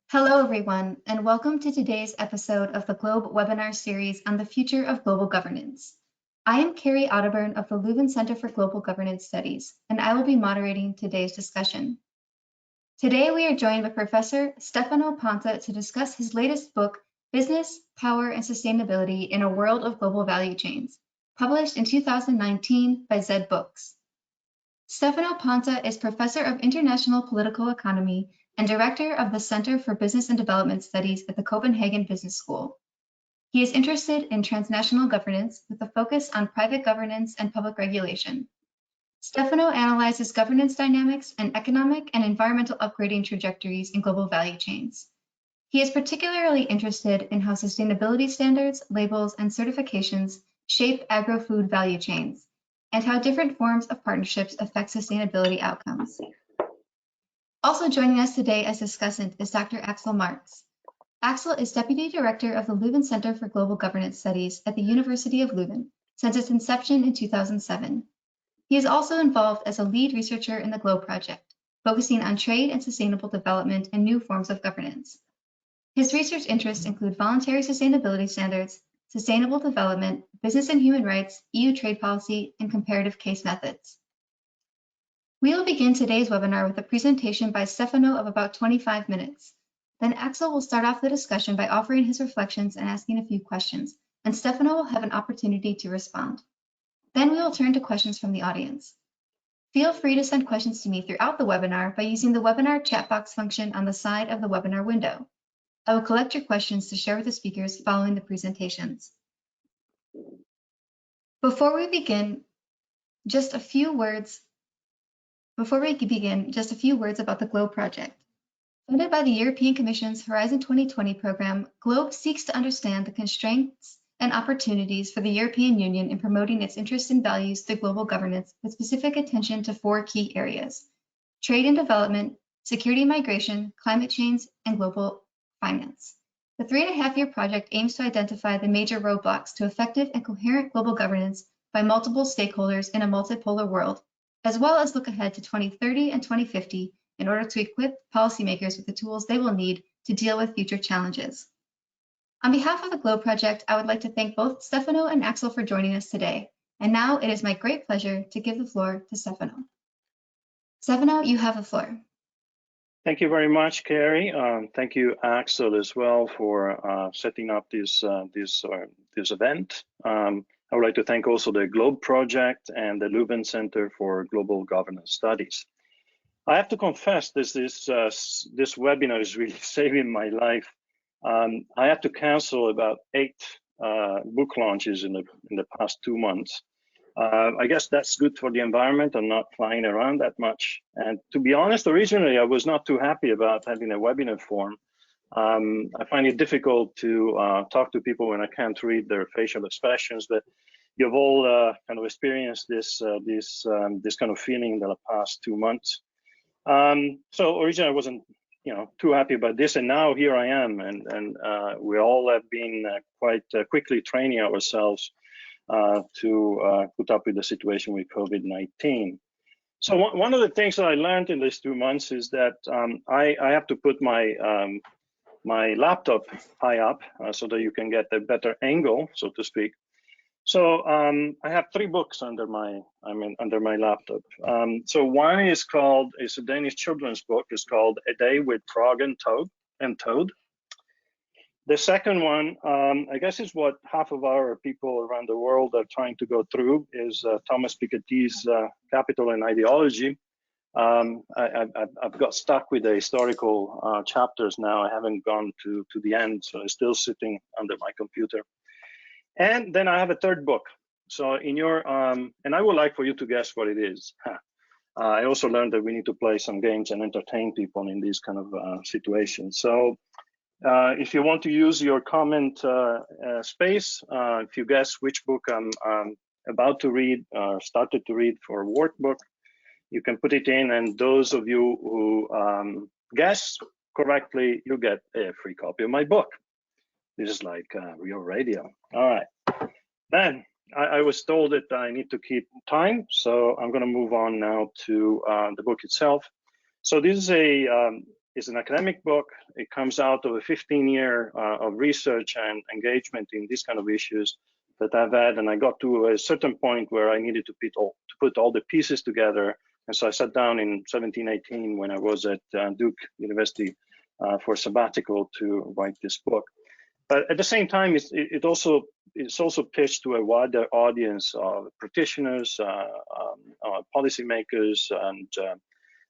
Hello, everyone, and welcome to today's episode of the Globe webinar series on the future of global governance. I am Carrie Otterburn of the Leuven Centre for Global Governance Studies, and I will be moderating today's discussion. Today, we are joined by Professor Stefano Ponte to discuss his latest book, Business, Power, and Sustainability in a World of Global Value Chains, published in 2019 by Zed Books. Stefano Ponte is Professor of International Political Economy and Director of the Center for Business and Development Studies at the Copenhagen Business School. He is interested in transnational governance with a focus on private governance and public regulation. Stefano analyzes governance dynamics and economic and environmental upgrading trajectories in global value chains. He is particularly interested in how sustainability standards, labels, and certifications shape agro-food value chains, and how different forms of partnerships affect sustainability outcomes. Also joining us today as discussant is Dr. Axel Marx. Axel is Deputy Director of the Leuven Centre for Global Governance Studies at the University of Leuven since its inception in 2007. He is also involved as a lead researcher in the GLOBE project, focusing on trade and sustainable development and new forms of governance. His research interests include voluntary sustainability standards, sustainable development, business and human rights, EU trade policy, and comparative case methods. We will begin today's webinar with a presentation by Stefano of about 25 minutes. Then Axel will start off the discussion by offering his reflections and asking a few questions, and Stefano will have an opportunity to respond. Then we will turn to questions from the audience. Feel free to send questions to me throughout the webinar by using the webinar chat box function on the side of the webinar window. I will collect your questions to share with the speakers following the presentations. Before we begin, just a few words about the GLOBE project. Funded by the European Commission's Horizon 2020 program, GLOBE seeks to understand the constraints and opportunities for the European Union in promoting its interests and values through global governance with specific attention to four key areas: trade and development, security and migration, climate change, and global finance. The 3.5-year project aims to identify the major roadblocks to effective and coherent global governance by multiple stakeholders in a multipolar world, as well as look ahead to 2030 and 2050 in order to equip policymakers with the tools they will need to deal with future challenges. On behalf of the GLOBE project, I would like to thank both Stefano and Axel for joining us today. And now it is my great pleasure to give the floor to Stefano. Stefano, you have the floor. Thank you very much, Carrie. Thank you, Axel, as well, for setting up this event. I would like to thank also the GLOBE project and the Leuven Centre for Global Governance Studies. I have to confess, this webinar is really saving my life. I had to cancel about 8 book launches in the past 2 months. I guess that's good for the environment. I'm not flying around that much. And to be honest, originally I was not too happy about having a webinar form. I find it difficult to talk to people when I can't read their facial expressions, but you've all kind of experienced this kind of feeling in the past 2 months. So originally I wasn't, too happy about this, and now here I am, and we all have been quite quickly training ourselves to put up with the situation with COVID-19. So one of the things that I learned in these 2 months is that I have to put my my laptop high up so that you can get a better angle, so to speak. So I have 3 books under my laptop. So one is a Danish children's book. It's called A Day with Frog and Toad. The second one, I guess, is what half of our people around the world are trying to go through, is Thomas Piketty's Capital and Ideology. I've got stuck with the historical chapters now. I haven't gone to the end, so it's still sitting under my computer. And then I have a third book. So in your, and I would like for you to guess what it is. I also learned that we need to play some games and entertain people in these kind of situations. So if you want to use your comment space, if you guess which book I'm about to read or started to read for a workbook, you can put it in, and those of you who guess correctly, you get a free copy of my book. This is like real radio. All right. Then I was told that I need to keep time, so I'm going to move on now to the book itself. So this is a It's an academic book. It comes out of a 15-year of research and engagement in these kind of issues that I've had, and I got to a certain point where I needed to put all the pieces together. And so I sat down in 1718 when I was at Duke University for sabbatical to write this book. But at the same time, it's also pitched to a wider audience of practitioners, policymakers,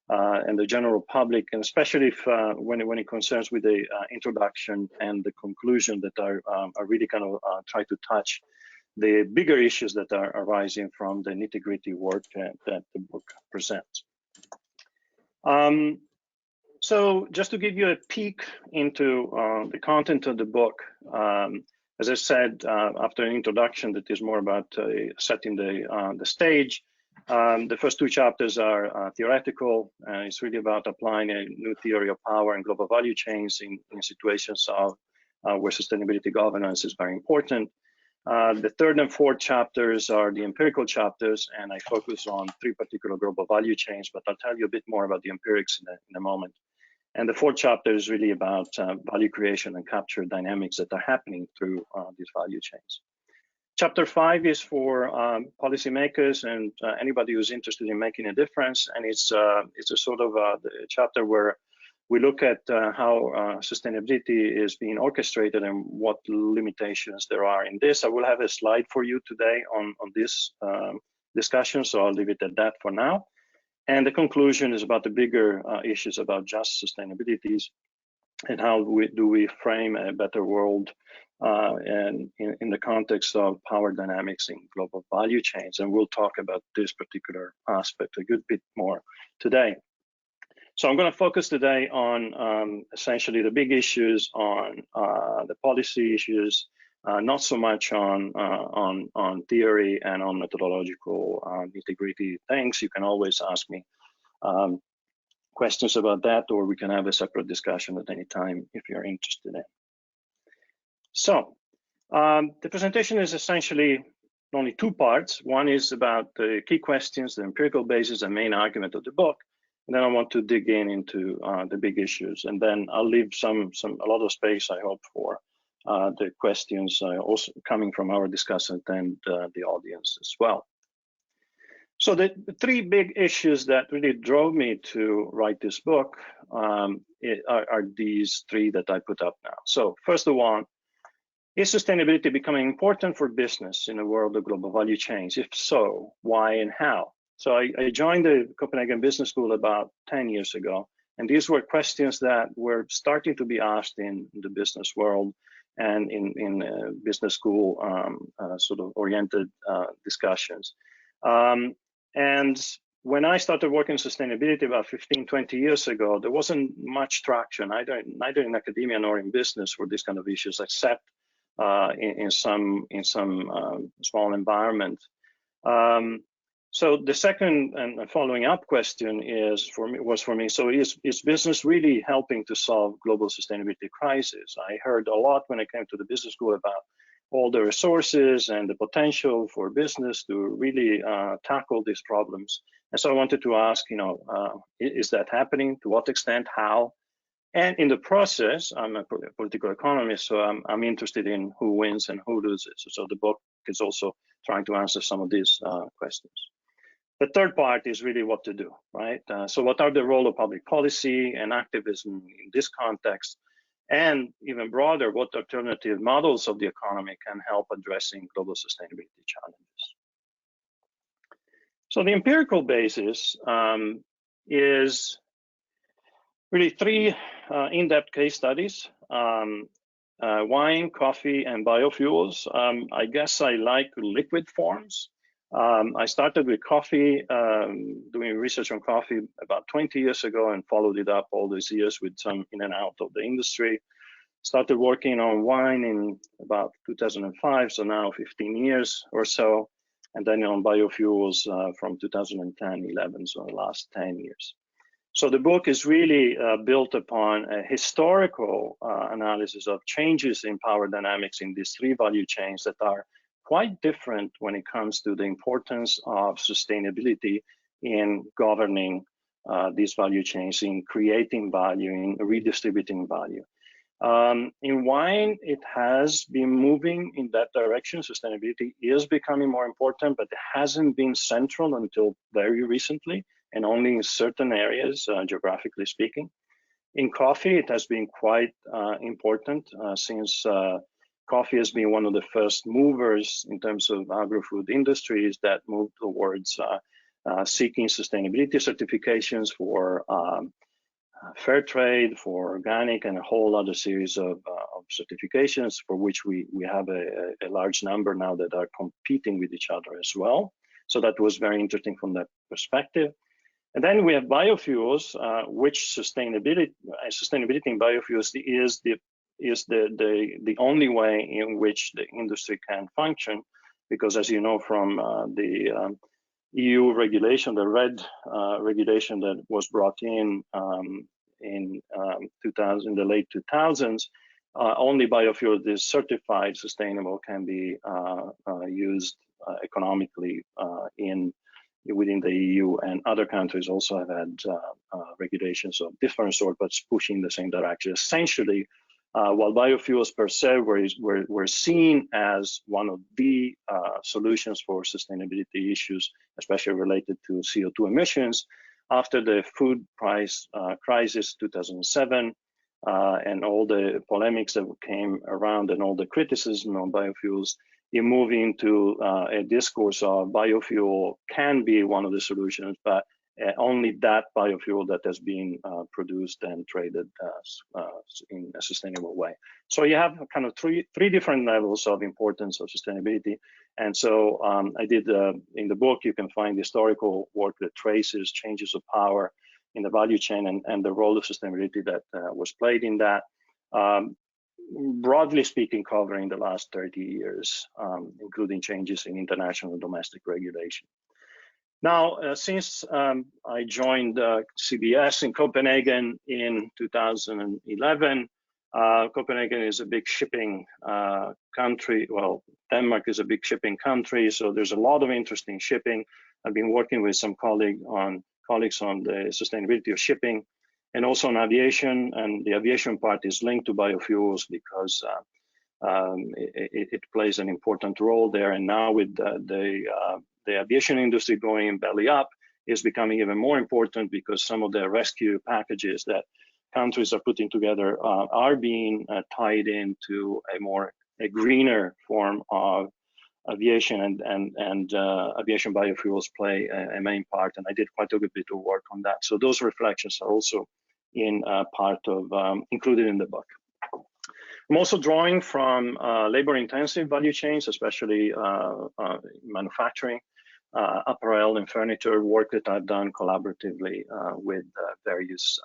and the general public, and especially if, when it concerns with the introduction and the conclusion that are really kind of try to touch the bigger issues that are arising from the nitty-gritty work that the book presents. So just to give you a peek into the content of the book, as I said, after an introduction that is more about setting the stage, the first two chapters are theoretical. It's really about applying a new theory of power and global value chains in situations of where sustainability governance is very important. The third and fourth chapters are the empirical chapters, and I focus on three particular global value chains, but I'll tell you a bit more about the empirics in a moment. And the fourth chapter is really about value creation and capture dynamics that are happening through these value chains. Chapter 5 is for policymakers and anybody who's interested in making a difference, and it's a sort of a chapter where we look at how sustainability is being orchestrated and what limitations there are in this. I will have a slide for you today on this discussion, so I'll leave it at that for now. And the conclusion is about the bigger issues about just sustainabilities and how do we frame a better world and in the context of power dynamics in global value chains. And we'll talk about this particular aspect a good bit more today. So I'm going to focus today on essentially the big issues, on the policy issues, not so much on theory and on methodological nitty-gritty things. You can always ask me questions about that, or we can have a separate discussion at any time if you're interested in. So the presentation is essentially only two parts. One is about the key questions, the empirical basis and main argument of the book. And then I want to dig into the big issues, and then I'll leave a lot of space, I hope, for the questions also coming from our discussant and the audience as well. So the three big issues that really drove me to write this book are these three that I put up now. So first of all, is sustainability becoming important for business in a world of global value chains? If so, why and how? So I joined the Copenhagen Business School about 10 years ago, and these were questions that were starting to be asked in the business world and in business school sort of oriented discussions. And when I started working in sustainability about 15, 20 years ago, there wasn't much traction, neither in academia nor in business for these kind of issues, except in some small environment. So the second and following up question was for me, so is business really helping to solve global sustainability crisis? I heard a lot when I came to the business school about all the resources and the potential for business to really tackle these problems. And so I wanted to ask, is that happening? To what extent? How? And in the process, I'm a political economist, so I'm interested in who wins and who loses. So the book is also trying to answer some of these questions. The third part is really what to do, right? So what are the role of public policy and activism in this context? And even broader, what alternative models of the economy can help addressing global sustainability challenges? So the empirical basis is really three in-depth case studies, wine, coffee, and biofuels. I guess I like liquid forms. I started with coffee, doing research on coffee about 20 years ago and followed it up all these years with some in and out of the industry. Started working on wine in about 2005, so now 15 years or so, and then on biofuels from 2010, 11, so the last 10 years. So the book is really built upon a historical analysis of changes in power dynamics in these three value chains that are quite different when it comes to the importance of sustainability in governing these value chains, in creating value, in redistributing value. In wine, it has been moving in that direction. Sustainability is becoming more important, but it hasn't been central until very recently, and only in certain areas, geographically speaking. In coffee, it has been quite important since coffee has been one of the first movers in terms of agro-food industries that moved towards seeking sustainability certifications for fair trade, for organic, and a whole other series of certifications for which we have a large number now that are competing with each other as well. So that was very interesting from that perspective. And then we have biofuels, which sustainability in biofuels is the only way in which the industry can function, because as you know from the EU regulation, the RED regulation that was brought in the late 2000s, only biofuel that is certified sustainable can be used economically within the EU, and other countries also have had regulations of different sort, but pushing the same direction. Essentially, while biofuels per se were seen as one of the solutions for sustainability issues, especially related to CO2 emissions, after the food price crisis 2007 and all the polemics that came around and all the criticism on biofuels, you move into a discourse of biofuel can be one of the solutions, but only that biofuel that has been produced and traded in a sustainable way. So you have kind of three different levels of importance of sustainability. And so I did, in the book, you can find historical work that traces changes of power in the value chain and the role of sustainability that was played in that. Broadly speaking, covering the last 30 years, including changes in international and domestic regulation. Now, since I joined CBS in Copenhagen in 2011, Copenhagen is a big shipping country. Well, Denmark is a big shipping country, so there's a lot of interest in shipping. I've been working with some colleagues on the sustainability of shipping, and also on aviation, and the aviation part is linked to biofuels because it plays an important role there. And now with the aviation industry going belly up, is becoming even more important because some of the rescue packages that countries are putting together are being tied into a greener form of aviation, and aviation biofuels play a main part. And I did quite a bit of work on that. So those reflections are also in part of included in the book. I'm also drawing from labor-intensive value chains, especially manufacturing, apparel and furniture work that I've done collaboratively with various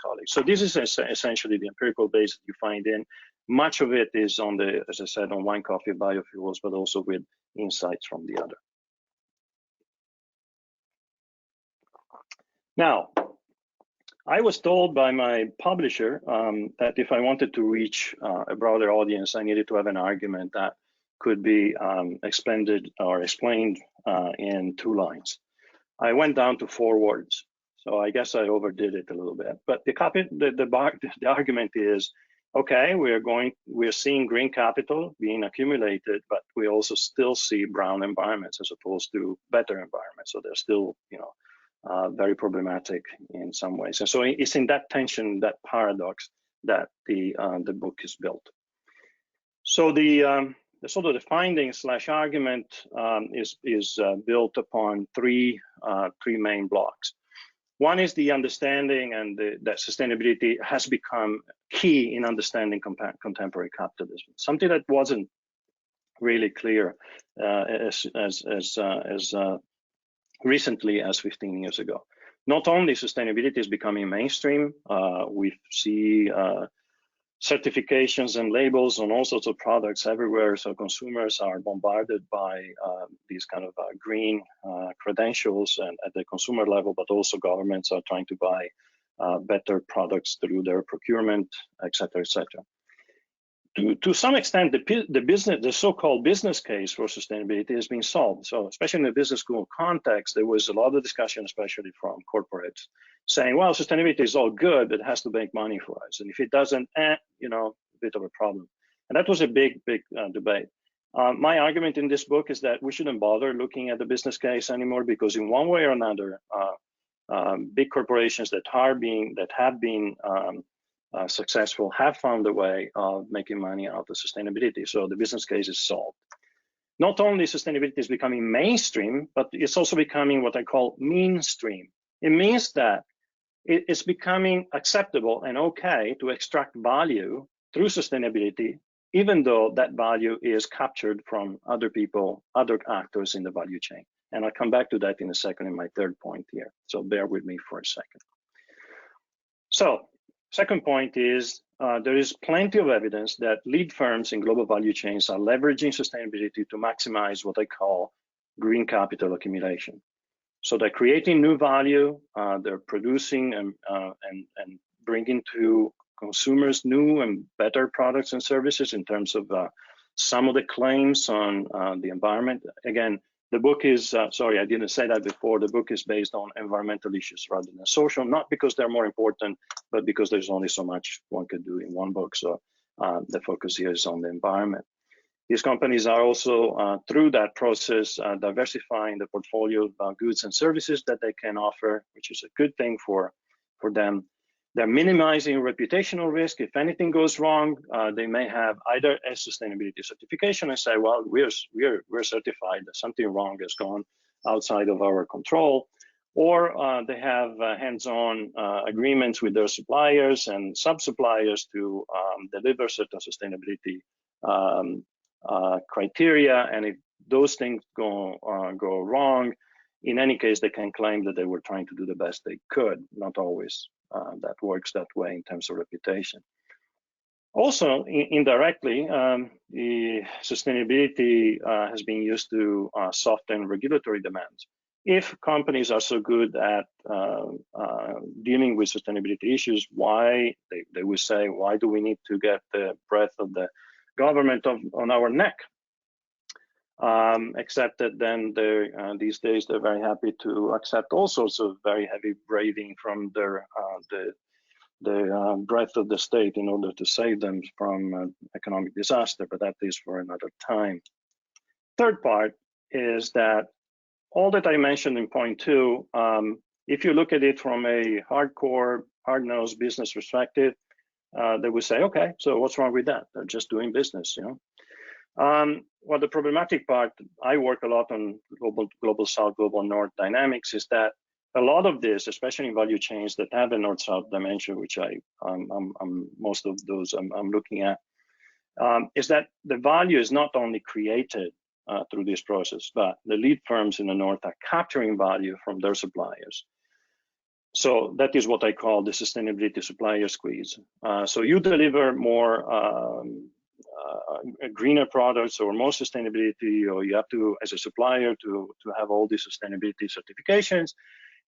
colleagues. So this is essentially the empirical base that you find in. Much of it is on as I said, on wine, coffee, biofuels, but also with insights from the other. Now, I was told by my publisher that if I wanted to reach a broader audience, I needed to have an argument that could be expanded or explained in 2 lines. I went down to 4 words, so I guess I overdid it a little bit. But the argument is, okay, we're seeing green capital being accumulated, but we also still see brown environments as opposed to better environments. So they're still, very problematic in some ways. And so it's in that tension, that paradox, that the book is built. So the sort of the findings / argument is built upon three main blocks. One is the understanding and that sustainability has become key in understanding contemporary capitalism, something that wasn't really clear as recently as 15 years ago. Not only sustainability is becoming mainstream, we see certifications and labels on all sorts of products everywhere, so consumers are bombarded by these kind of green credentials and at the consumer level, but also governments are trying to buy better products through their procurement, et cetera, et cetera. to some extent, the so-called business case for sustainability has been solved. So especially in the business school context, there was a lot of discussion, especially from corporates, saying, well, sustainability is all good, but it has to make money for us. And if it doesn't, a bit of a problem. And that was a big debate. My argument in this book is that we shouldn't bother looking at the business case anymore, because in one way or another, big corporations that have been successful have found a way of making money out of sustainability. So the business case is solved. Not only sustainability is becoming mainstream, but it's also becoming what I call mainstream. It means that it's becoming acceptable and okay to extract value through sustainability, even though that value is captured from other people, other actors in the value chain. And I'll come back to that in a second in my third point here. So bear with me for a second. So, second point is there is plenty of evidence that lead firms in global value chains are leveraging sustainability to maximize what I call green capital accumulation. So they're creating new value, they're producing and bringing to consumers new and better products and services in terms of some of the claims on the environment. Again, the book is, sorry, I didn't say that before, the book is based on environmental issues rather than social, not because they're more important, but because there's only so much one could do in one book. So the focus here is on the environment. These companies are also, through that process, diversifying the portfolio of goods and services that they can offer, which is a good thing for them. They're minimizing reputational risk. If anything goes wrong, they may have either a sustainability certification and say, well, we're certified that something wrong has gone outside of our control, or they have hands-on agreements with their suppliers and sub-suppliers to deliver certain sustainability criteria. And if those things go wrong, in any case, they can claim that they were trying to do the best they could. Not always that works that way in terms of reputation. Also, indirectly, the sustainability has been used to soften regulatory demands. If companies are so good at dealing with sustainability issues, why, they would say, why do we need to get the breath of the government on our neck? Except that then these days they're very happy to accept all sorts of very heavy braiding from the breadth of the state in order to save them from economic disaster, but that is for another time. Third part is that all that I mentioned in point 2, if you look at it from a hardcore, hard-nosed business perspective, they would say, okay, so what's wrong with that? They're just doing business, Well, the problematic part, I work a lot on global South, global North dynamics, is that a lot of this, especially in value chains that have a North-South dimension, which most of those I'm looking at, is that the value is not only created through this process, but the lead firms in the North are capturing value from their suppliers. So that is what I call the sustainability supplier squeeze. So you deliver more greener products or more sustainability, or you have to, as a supplier, to have all these sustainability certifications,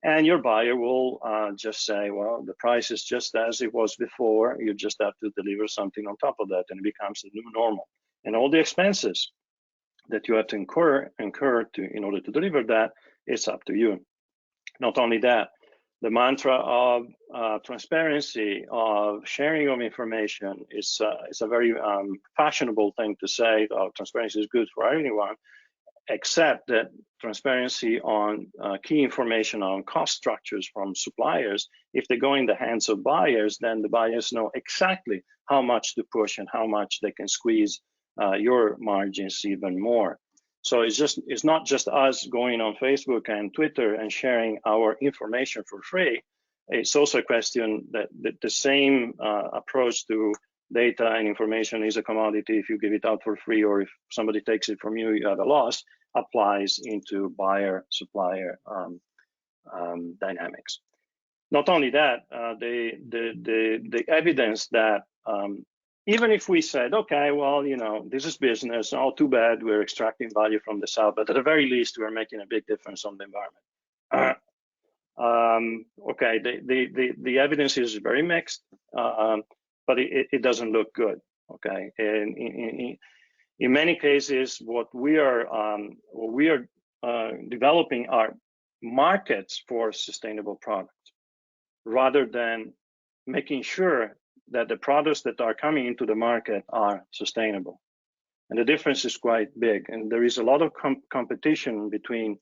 and your buyer will just say, well, the price is just as it was before, you just have to deliver something on top of that, and it becomes the new normal. And all the expenses that you have to incur in order to deliver that, it's up to you. Not only that, the mantra of transparency, of sharing of information is a very fashionable thing to say. Transparency is good for anyone, except that transparency on key information on cost structures from suppliers, if they go in the hands of buyers, then the buyers know exactly how much to push and how much they can squeeze your margins even more. So it's not just us going on Facebook and Twitter and sharing our information for free. It's also a question that the same approach to data and information is a commodity. If you give it out for free, or if somebody takes it from you, you have a loss, applies into buyer-supplier dynamics. Not only that, the evidence that even if we said, okay, well, this is business, all too bad, we're extracting value from the South, but at the very least, we're making a big difference on the environment. Okay, the evidence is very mixed, but it doesn't look good. Okay, and in many cases, what we are developing are markets for sustainable products, rather than making sure that the products that are coming into the market are sustainable. And the difference is quite big. And there is a lot of competition between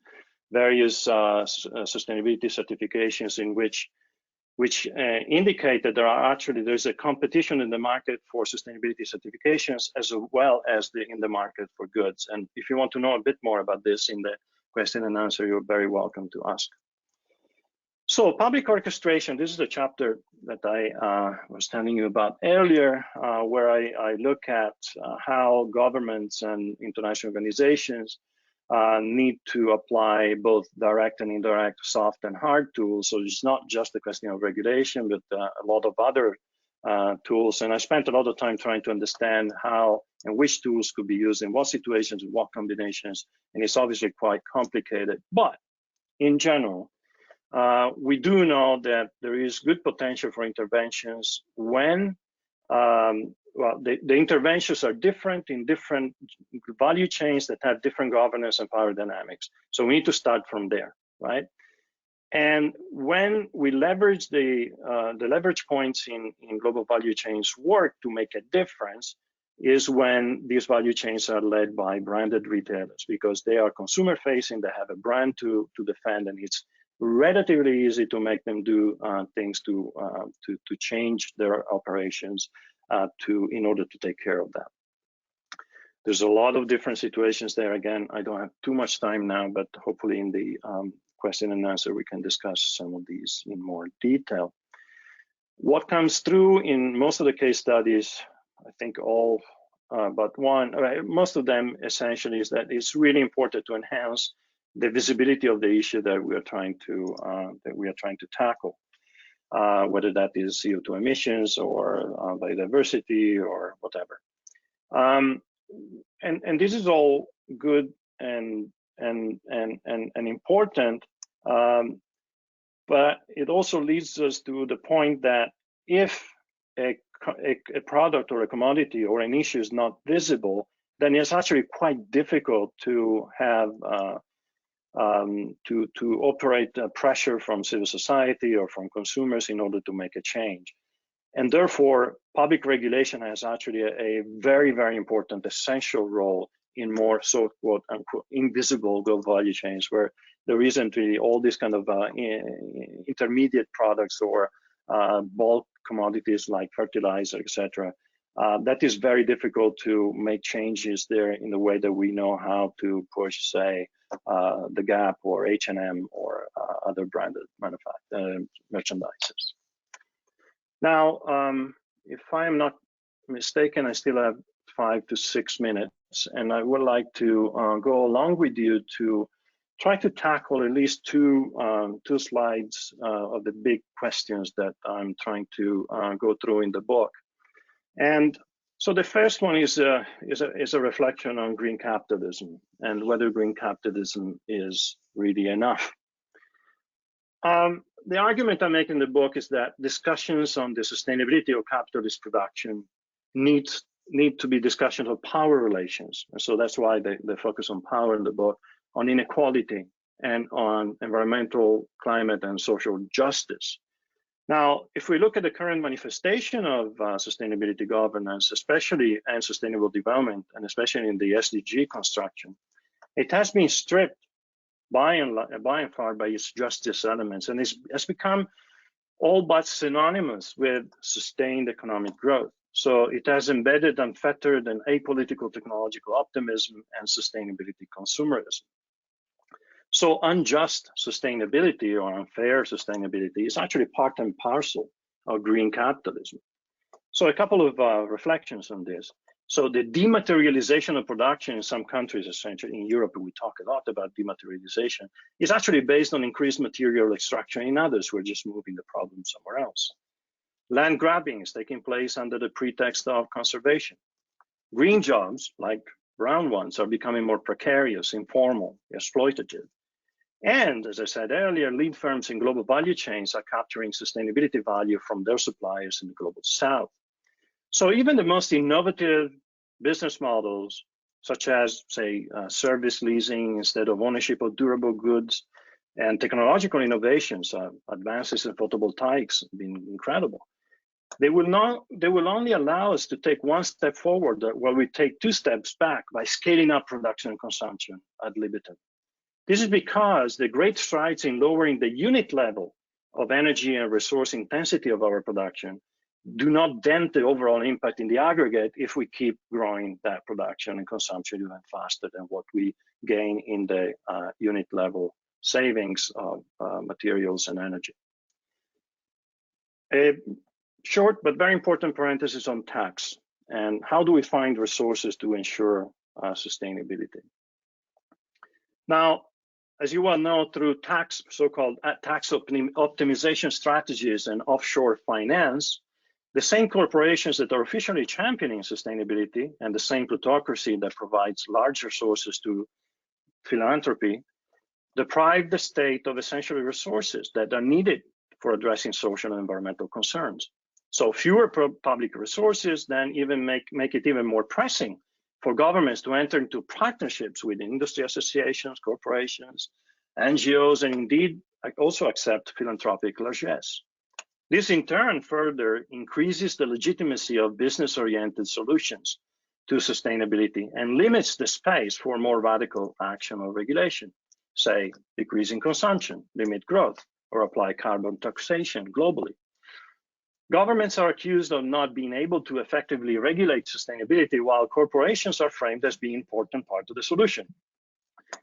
various sustainability certifications in which indicate that there's a competition in the market for sustainability certifications as well as in the market for goods. And if you want to know a bit more about this in the question and answer, you're very welcome to ask. So public orchestration, this is the chapter that I was telling you about earlier, where I look at how governments and international organizations need to apply both direct and indirect, soft and hard tools. So it's not just a question of regulation, but a lot of other tools. And I spent a lot of time trying to understand how and which tools could be used in what situations, in what combinations. And it's obviously quite complicated. But in general, we do know that there is good potential for interventions when well, the interventions are different in different value chains that have different governance and power dynamics. So we need to start from there, right? And when we leverage the leverage points in global value chains work to make a difference is when these value chains are led by branded retailers, because they are consumer facing, they have a brand to defend, and it's relatively easy to make them do things to change their operations in order to take care of that. There's a lot of different situations there. Again, I don't have too much time now, but hopefully in the question and answer, we can discuss some of these in more detail. What comes through in most of the case studies, I think all but one, most of them essentially is that it's really important to enhance the visibility of the issue that we are trying to tackle, whether that is CO2 emissions or biodiversity or whatever. And this is all good and important, but it also leads us to the point that if a product or a commodity or an issue is not visible, then it's actually quite difficult to have to operate pressure from civil society or from consumers in order to make a change. And therefore, public regulation has actually a very, very important, essential role in more so-called invisible global value chains, where there isn't really all these kind of intermediate products or bulk commodities like fertilizer, etc. That is very difficult to make changes there in the way that we know how to push, say, the Gap or H&M or other branded merchandisers. Now, if I am not mistaken, I still have 5 to 6 minutes, and I would like to go along with you to try to tackle at least two slides of the big questions that I'm trying to go through in the book. And so the first one is a reflection on green capitalism and whether green capitalism is really enough. The argument I make in the book is that discussions on the sustainability of capitalist production need to be discussions of power relations. And so that's why they focus on power in the book, on inequality, and on environmental, climate, and social justice. Now, if we look at the current manifestation of sustainability governance, especially and sustainable development, and especially in the SDG construction, it has been stripped by and far by its justice elements, and has become all but synonymous with sustained economic growth. So it has embedded unfettered and apolitical technological optimism and sustainability consumerism. So unjust sustainability or unfair sustainability is actually part and parcel of green capitalism. So a couple of reflections on this. So the dematerialization of production in some countries, essentially in Europe, we talk a lot about dematerialization, is actually based on increased material extraction in others. We're just moving the problem somewhere else. Land grabbing is taking place under the pretext of conservation. Green jobs, like brown ones, are becoming more precarious, informal, exploitative. And as I said earlier, lead firms in global value chains are capturing sustainability value from their suppliers in the global south. So even the most innovative business models, such as, say, service leasing instead of ownership of durable goods, and technological innovations, advances in photovoltaics have been incredible. They will only allow us to take one step forward while we take two steps back by scaling up production and consumption ad libitum. This is because the great strides in lowering the unit level of energy and resource intensity of our production do not dent the overall impact in the aggregate if we keep growing that production and consumption even faster than what we gain in the unit level savings of materials and energy. A short but very important parenthesis on tax and how do we find resources to ensure sustainability. Now, as you well know, through so-called tax optimization strategies and offshore finance, the same corporations that are officially championing sustainability and the same plutocracy that provides large resources to philanthropy deprive the state of essential resources that are needed for addressing social and environmental concerns. So fewer public resources then even make it even more pressing for governments to enter into partnerships with industry associations, corporations, NGOs, and indeed also accept philanthropic largesse. This in turn further increases the legitimacy of business-oriented solutions to sustainability and limits the space for more radical action or regulation, say decreasing consumption, limit growth, or apply carbon taxation globally. Governments are accused of not being able to effectively regulate sustainability, while corporations are framed as being an important part of the solution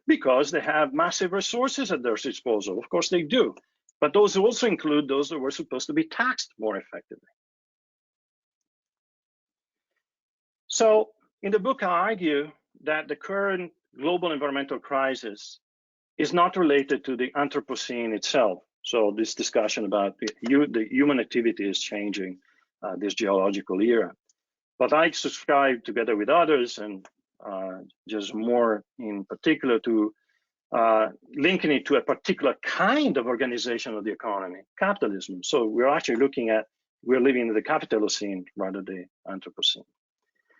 because they have massive resources at their disposal. Of course they do, but those also include those that were supposed to be taxed more effectively. So in the book, I argue that the current global environmental crisis is not related to the Anthropocene itself. So this discussion about the human activity is changing this geological era. But I subscribe together with others and just more in particular to linking it to a particular kind of organization of the economy, capitalism. So we're actually we're living in the capitalocene rather than the Anthropocene.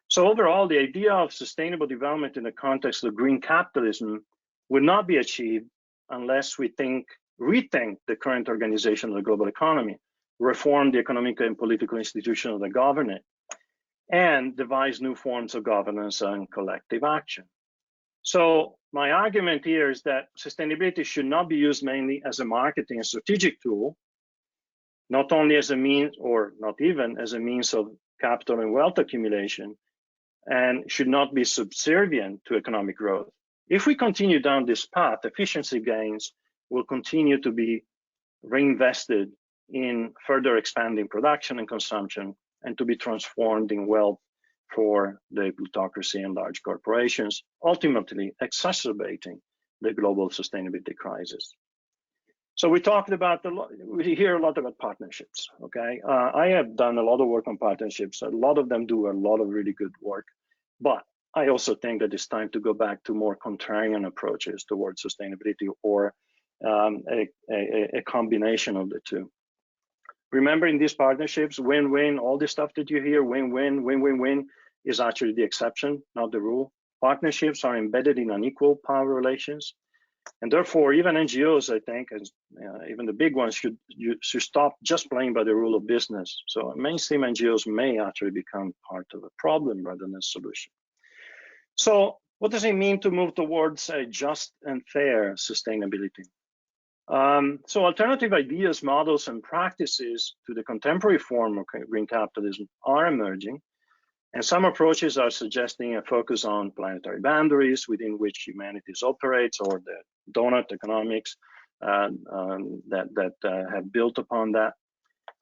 So overall, the idea of sustainable development in the context of green capitalism would not be achieved unless we rethink the current organization of the global economy, reform the economic and political institutions of the government, and devise new forms of governance and collective action. So my argument here is that sustainability should not be used mainly as a marketing and strategic tool, not only as a means or not even as a means of capital and wealth accumulation, and should not be subservient to economic growth. If we continue down this path, efficiency gains will continue to be reinvested in further expanding production and consumption and to be transformed in wealth for the plutocracy and large corporations, ultimately exacerbating the global sustainability crisis. So we hear a lot about partnerships, okay? I have done a lot of work on partnerships. A lot of them do a lot of really good work, but I also think that it's time to go back to more contrarian approaches towards sustainability or a combination of the two. Remember, in these partnerships, win-win, all this stuff that you hear, win-win, win-win-win, is actually the exception, not the rule. Partnerships are embedded in unequal power relations. And therefore, even NGOs, I think, and even the big ones should stop just playing by the rule of business. So mainstream NGOs may actually become part of a problem rather than a solution. So what does it mean to move towards a just and fair sustainability? So alternative ideas, models, and practices to the contemporary form of green capitalism are emerging. And some approaches are suggesting a focus on planetary boundaries within which humanity operates, or the donut economics that have built upon that.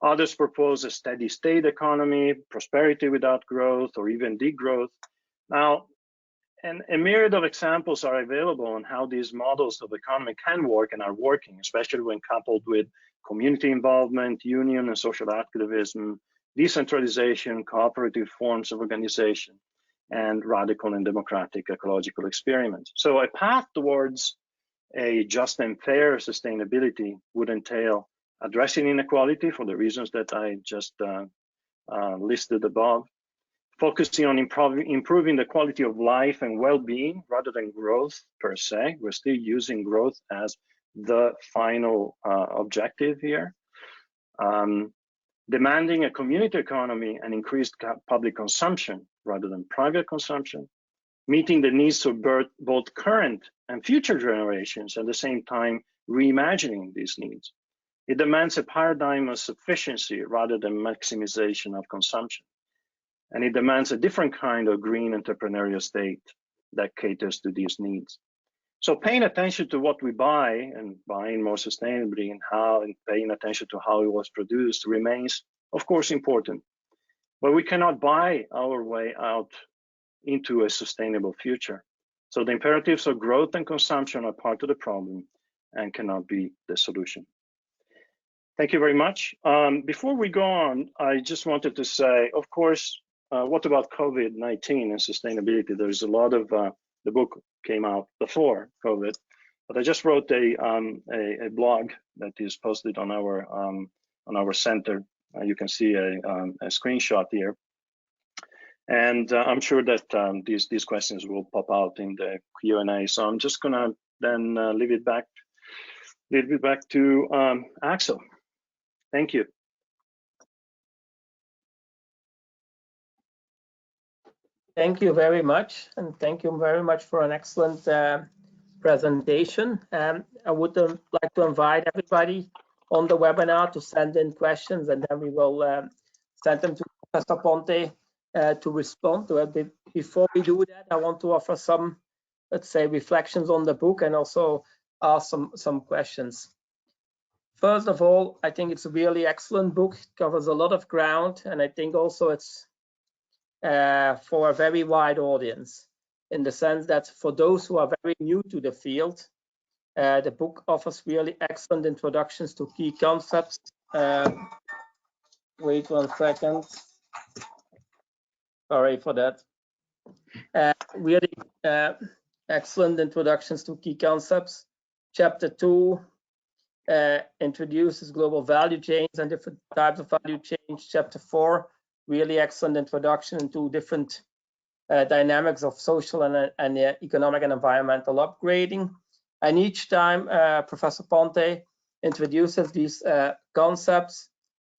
Others propose a steady state economy, prosperity without growth, or even degrowth. Now, and a myriad of examples are available on how these models of economy can work and are working, especially when coupled with community involvement, union and social activism, decentralization, cooperative forms of organization, and radical and democratic ecological experiments. So a path towards a just and fair sustainability would entail addressing inequality for the reasons that I just listed above, focusing on improving the quality of life and well-being rather than growth per se. We're still using growth as the final objective here. Demanding a community economy and increased public consumption rather than private consumption. Meeting the needs of both current and future generations, at the same time reimagining these needs. It demands a paradigm of sufficiency rather than maximization of consumption. And it demands a different kind of green entrepreneurial state that caters to these needs. So paying attention to what we buy and buying more sustainably and paying attention to how it was produced remains, of course, important. But we cannot buy our way out into a sustainable future. So the imperatives of growth and consumption are part of the problem and cannot be the solution. Thank you very much. Before we go on, I just wanted to say, of course, what about COVID-19 and sustainability? There's a lot of, the book came out before COVID, but I just wrote a blog that is posted on our center. You can see a screenshot here. And I'm sure that these questions will pop out in the Q&A. So I'm just gonna then leave it back to Axel. Thank you. Thank you very much, and thank you very much for an excellent presentation. I would like to invite everybody on the webinar to send in questions, and then we will send them to Professor Ponte to respond to it. Before we do that, I want to offer some, let's say, reflections on the book and also ask some questions. First of all, I think it's a really excellent book. It covers a lot of ground, and I think also it's for a very wide audience, in the sense that for those who are very new to the field, the book offers really excellent introductions to key concepts. Wait 1 second. Sorry for that. Really excellent introductions to key concepts. Chapter 2 introduces global value chains and different types of value chains. Chapter 4, really excellent introduction to different dynamics of social and economic and environmental upgrading. And each time Professor Ponte introduces these concepts,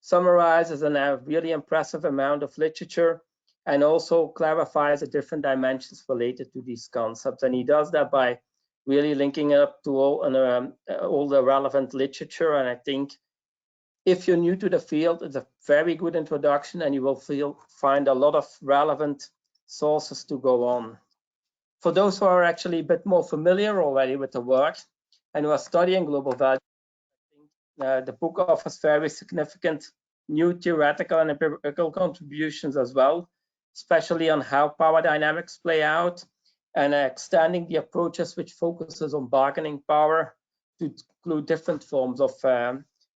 summarizes a really impressive amount of literature, and also clarifies the different dimensions related to these concepts. And he does that by really linking up to all the relevant literature. And I think if you're new to the field, it's a very good introduction, and you will find a lot of relevant sources to go on. For those who are actually a bit more familiar already with the work and who are studying global value, I think the book offers very significant new theoretical and empirical contributions as well, especially on how power dynamics play out, and extending the approaches which focuses on bargaining power to include different forms of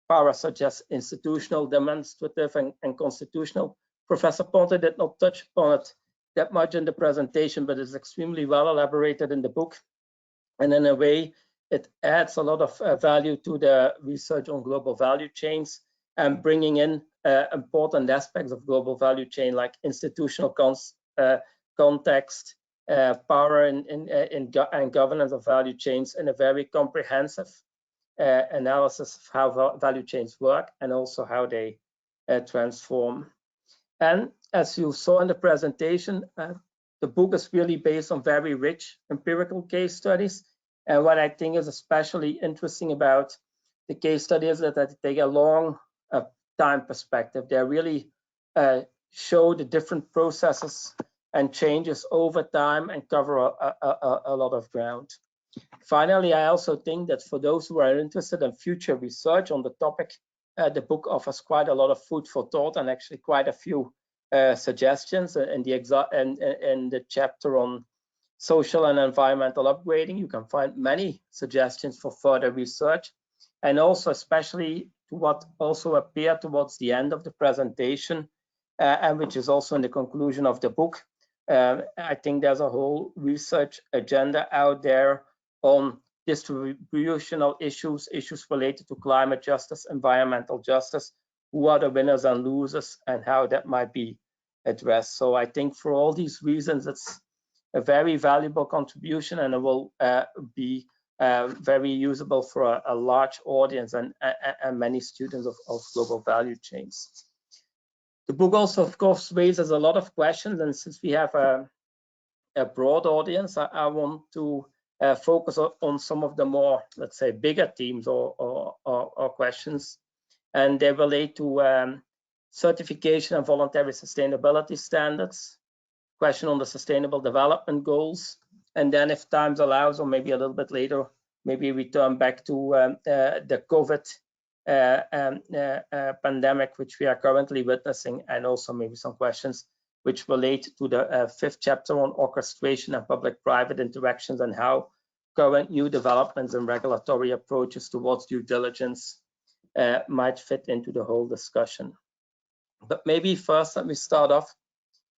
power, such as institutional, demonstrative, and constitutional. Professor Ponte did not touch upon it that much in the presentation, but it's extremely well elaborated in the book. And in a way, it adds a lot of value to the research on global value chains and bringing in important aspects of global value chain, like institutional context, power and governance of value chains, in a very comprehensive analysis of how value chains work and also how they transform. And as you saw in the presentation, the book is really based on very rich empirical case studies. And what I think is especially interesting about the case studies is that they take a long time perspective. They really show the different processes and changes over time and cover a lot of ground. Finally, I also think that for those who are interested in future research on the topic, the book offers quite a lot of food for thought, and actually quite a few suggestions. In the chapter on social and environmental upgrading, you can find many suggestions for further research, and also especially what also appeared towards the end of the presentation, and which is also in the conclusion of the book. I think there's a whole research agenda out there on distributional issues related to climate justice, environmental justice, who are the winners and losers, and how that might be addressed. So I think for all these reasons, it's a very valuable contribution, and it will be very usable for a large audience and many students of global value chains. The book also, of course, raises a lot of questions, and since we have a broad audience, I want to focus on some of the more, let's say, bigger themes or questions, and they relate to certification and voluntary sustainability standards, question on the sustainable development goals, and then if time allows, or maybe a little bit later, maybe we turn back to the COVID pandemic, which we are currently witnessing, and also maybe some questions which relate to the fifth chapter on orchestration and public-private interactions and how current new developments and regulatory approaches towards due diligence might fit into the whole discussion. But maybe first, let me start off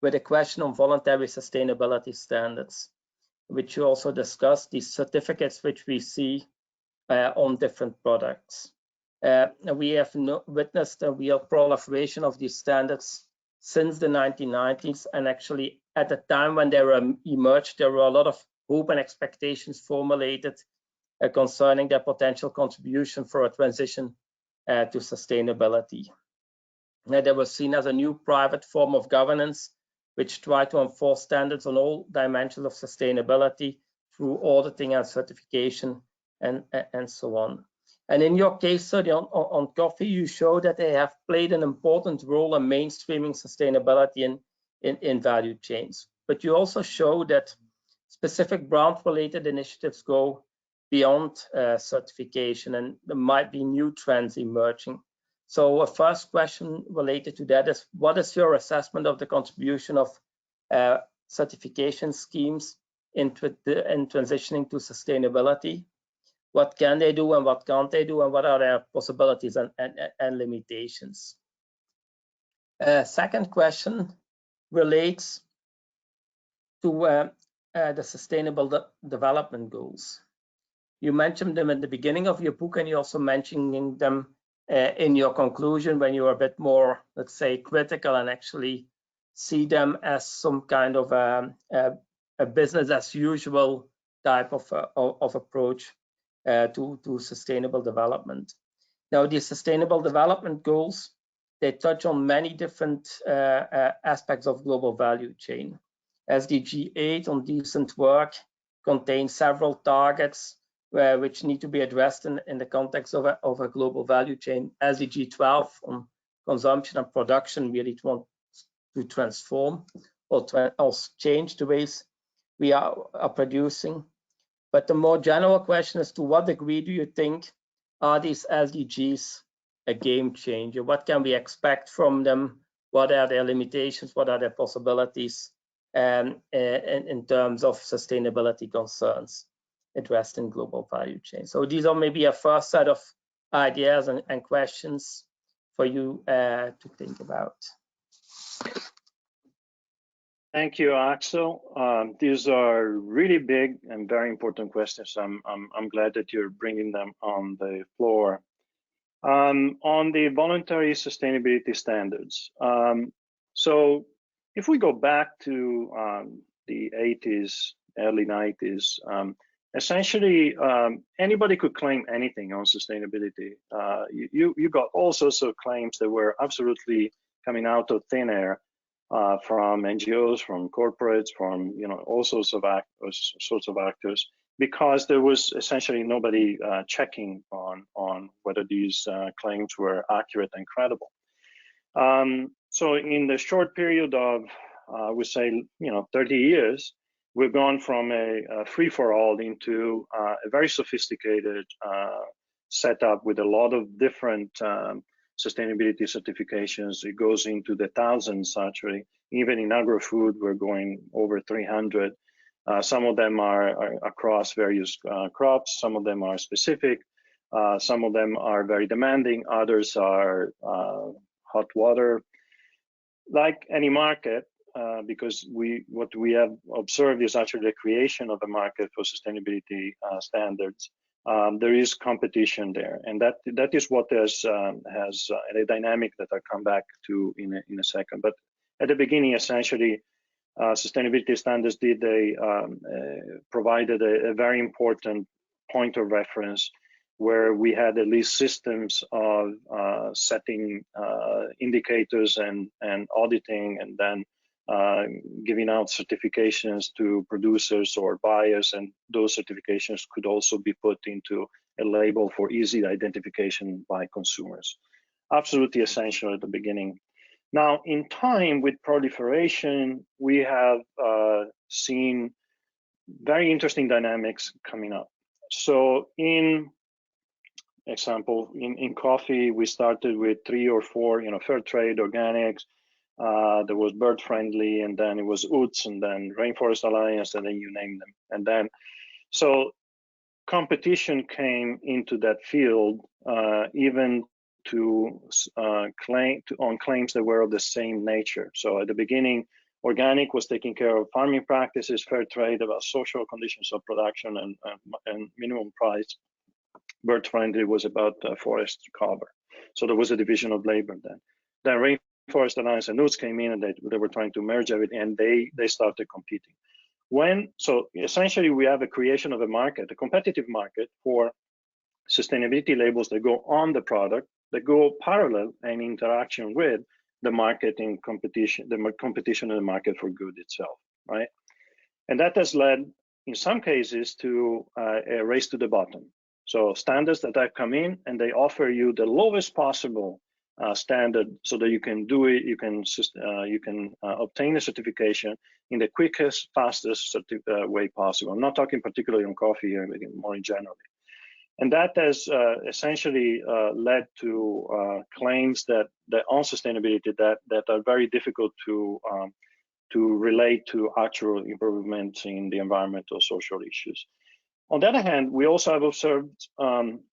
with a question on voluntary sustainability standards, which you also discussed, these certificates which we see on different products. We have witnessed a real proliferation of these standards since the 1990s, and actually at the time when they emerged, there were a lot of hope and expectations formulated concerning their potential contribution for a transition to sustainability. They were seen as a new private form of governance, which tried to enforce standards on all dimensions of sustainability through auditing and certification and so on. And in your case study on coffee, you show that they have played an important role in mainstreaming sustainability in value chains. But you also show that specific brand-related initiatives go beyond certification, and there might be new trends emerging. So a first question related to that is, what is your assessment of the contribution of certification schemes in transitioning to sustainability? What can they do and what can't they do, and what are their possibilities and limitations? Second question relates to the sustainable development goals. You mentioned them at the beginning of your book, and you also mentioning them in your conclusion when you were a bit more, let's say, critical and actually see them as some kind of a business as usual type of approach to sustainable development. Now, these sustainable development goals, they touch on many different aspects of global value chain. SDG 8 on decent work contains several targets which need to be addressed in the context of a global value chain. SDG 12 on consumption and production really want to transform or change the ways we are producing. But the more general question is, to what degree do you think are these SDGs a game changer? What can we expect from them? What are their limitations? What are their possibilities in terms of sustainability concerns addressed in global value chain? So these are maybe a first set of ideas and questions for you to think about. Thank you, Axel. These are really big and very important questions. I'm glad that you're bringing them on the floor. On the voluntary sustainability standards. So if we go back to the 80s, early 90s, essentially anybody could claim anything on sustainability. You got all sorts of claims that were absolutely coming out of thin air. From NGOs, from corporates, from all sorts of actors, because there was essentially nobody checking on whether these claims were accurate and credible. So in the short period of, I would say, 30 years, we've gone from a free-for-all into a very sophisticated setup with a lot of different sustainability certifications. It goes into the thousands, actually. Even in agro-food, we're going over 300. Some of them are across various crops. Some of them are specific. Some of them are very demanding. Others are hot water. Like any market, because what we have observed is actually the creation of a market for sustainability standards. There is competition there, and that is what has a dynamic that I'll come back to in a second. But at the beginning, essentially, sustainability standards provided a very important point of reference where we had at least systems of setting indicators and auditing, and then giving out certifications to producers or buyers, and those certifications could also be put into a label for easy identification by consumers. Absolutely essential at the beginning. Now, in time, with proliferation, we have seen very interesting dynamics coming up. So in example, in coffee, we started with 3 or 4, fair trade, organics, there was bird friendly, and then it was UTZ, and then Rainforest Alliance, and then you name them. And then, so competition came into that field, even on claims that were of the same nature. So at the beginning, organic was taking care of farming practices, fair trade about social conditions of production and minimum price. Bird friendly was about forest cover. So there was a division of labor then. Then Rainforest Alliance and UTZ came in, and they were trying to merge everything, and they started competing. So essentially we have a creation of a market, a competitive market for sustainability labels that go on the product, that go parallel and interaction with the market in competition, the competition in the market for good itself, right? And that has led, in some cases, to a race to the bottom. So standards that have come in, and they offer you the lowest possible standard so that you can do it, you can obtain a certification in the quickest, fastest way possible. I'm not talking particularly on coffee here, but more in general. And that has essentially led to claims that on sustainability that are very difficult to relate to actual improvements in the environmental social issues. On the other hand, we also have observed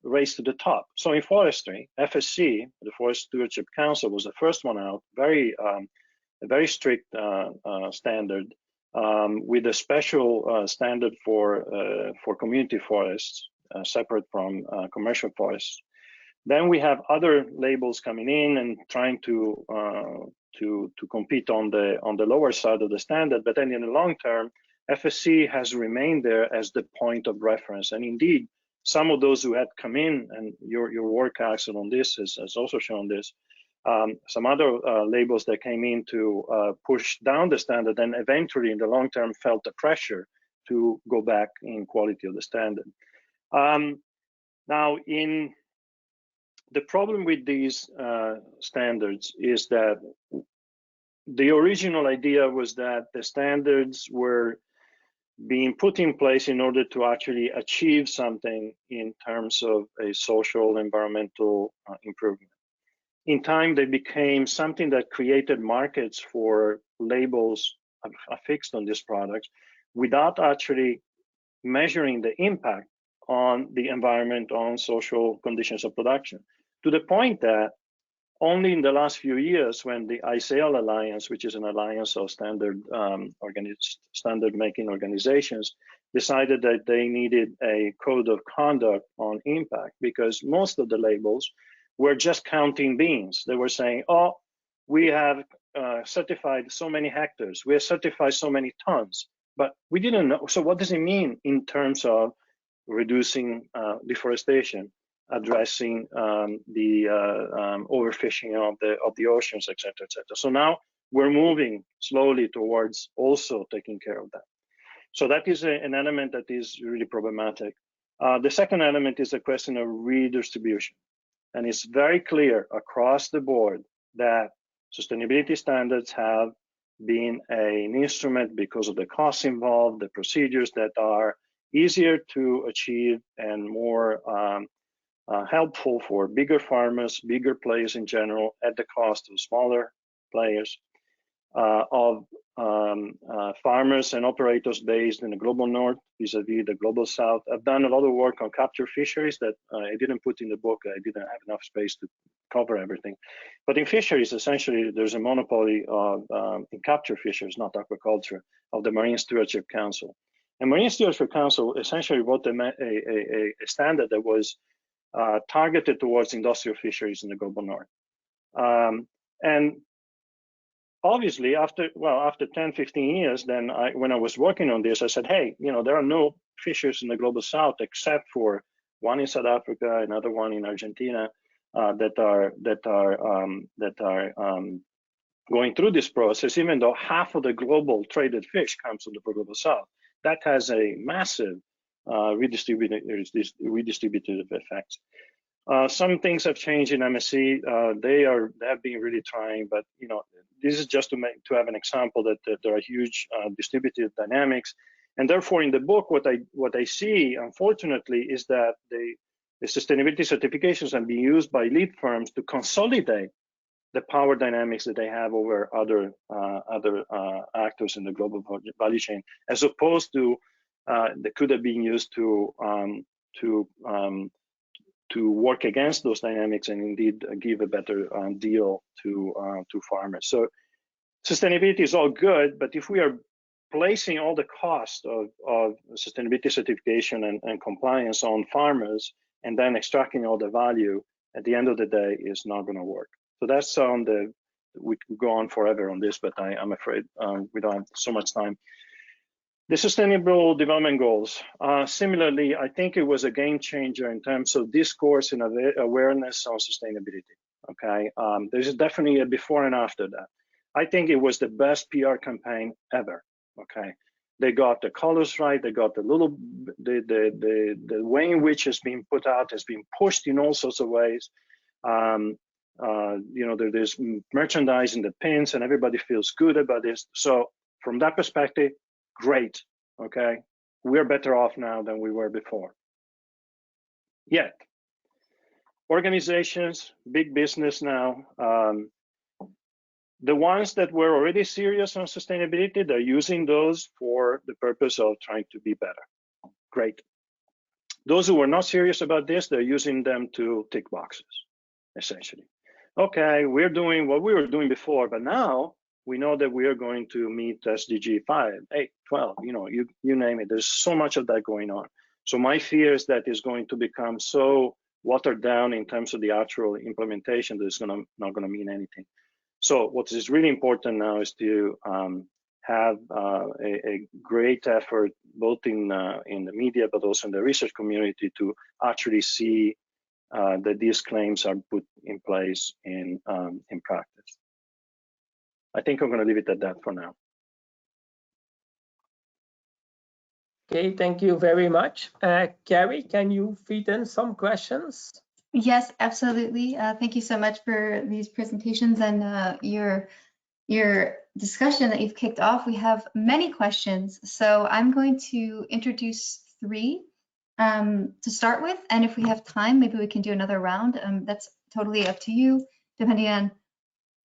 race to the top. So in forestry, FSC, the Forest Stewardship Council, was the first one out, a very strict standard with a special standard for community forests, separate from commercial forests. Then we have other labels coming in and trying to compete on the lower side of the standard, but then in the long term, FSC has remained there as the point of reference. And indeed, some of those who had come in, and your work, Axel, on this has also shown this, some other labels that came in to push down the standard, and eventually in the long term felt the pressure to go back in quality of the standard. Now, the problem with these standards is that the original idea was that the standards were being put in place in order to actually achieve something in terms of a social, environmental improvement. In time, they became something that created markets for labels affixed on these products without actually measuring the impact on the environment, on social conditions of production, to the point that only in the last few years, when the ICL Alliance, which is an alliance of standard-making organizations, decided that they needed a code of conduct on impact, because most of the labels were just counting beans. They were saying, oh, we have certified so many hectares, we have certified so many tons, but we didn't know. So what does it mean in terms of reducing deforestation, addressing the overfishing of the oceans, et cetera, et cetera. So now we're moving slowly towards also taking care of that. So that is an element that is really problematic. The second element is the question of redistribution. And it's very clear across the board that sustainability standards have been an instrument because of the costs involved, the procedures that are easier to achieve and more helpful for bigger farmers, bigger players in general, at the cost of smaller players, of farmers and operators based in the global north vis-a-vis the global south. I've done a lot of work on capture fisheries that I didn't put in the book. I didn't have enough space to cover everything. But in fisheries, essentially, there's a monopoly of in capture fisheries, not aquaculture, of the Marine Stewardship Council. And Marine Stewardship Council essentially wrote a standard that was targeted towards industrial fisheries in the global north. And obviously after 10, 15 years, then when I was working on this, I said, hey, there are no fissures in the global south except for one in South Africa, another one in Argentina, that are going through this process, even though half of the global traded fish comes from the global south. That has a massive redistributive effects. Some things have changed in MSC. They have been really trying, but this is just to have an example that there are huge distributive dynamics, and therefore in the book, what I see, unfortunately, is that the sustainability certifications are being used by lead firms to consolidate the power dynamics that they have over other actors in the global value chain, as opposed to that could have been used to work against those dynamics and indeed give a better deal to farmers. So sustainability is all good, but if we are placing all the cost of sustainability certification and compliance on farmers and then extracting all the value, at the end of the day, is not going to work. So that's we could go on forever on this, but I'm afraid we don't have so much time. The Sustainable Development Goals. Similarly, I think it was a game changer in terms of discourse and awareness on sustainability. Okay, there's definitely a before and after that. I think it was the best PR campaign ever. Okay, they got the colors right. They got the way in which it's being put out has been pushed in all sorts of ways. There's merchandising, the pins, and everybody feels good about this. So from that perspective, great. Okay, we're better off now than we were before. Yet, organizations, big business now, the ones that were already serious on sustainability, they're using those for the purpose of trying to be better. Great. Those who were not serious about this, they're using them to tick boxes, essentially. Okay, we're doing what we were doing before, but now we know that we are going to meet SDG 5, 8, 12, you name it. There's so much of that going on. So my fear is that it's going to become so watered down in terms of the actual implementation that it's not going to mean anything. So what is really important now is to have a great effort, both in the media, but also in the research community, to actually see that these claims are put in place in practice. I think I'm going to leave it at that for now. Okay, thank you very much. Carrie, can you feed in some questions? Yes, absolutely. Thank you so much for these presentations and your discussion that you've kicked off. We have many questions, so I'm going to introduce 3 to start with, and if we have time, maybe we can do another round. That's totally up to you, depending on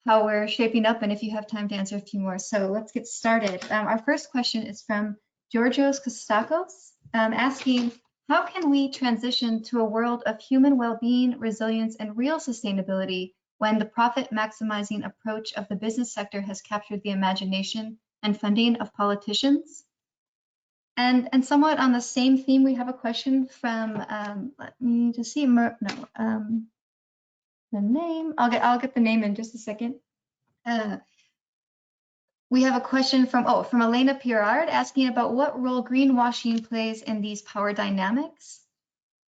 how we're shaping up and if you have time to answer a few more. So let's get started. Our first question is from Georgios Kostakos, asking, how can we transition to a world of human well-being, resilience, and real sustainability when the profit-maximizing approach of the business sector has captured the imagination and funding of politicians? And somewhat on the same theme, we have a question from, let me just see, the name, I'll get the name in just a second. We have a question from Elena Pirard asking about what role greenwashing plays in these power dynamics.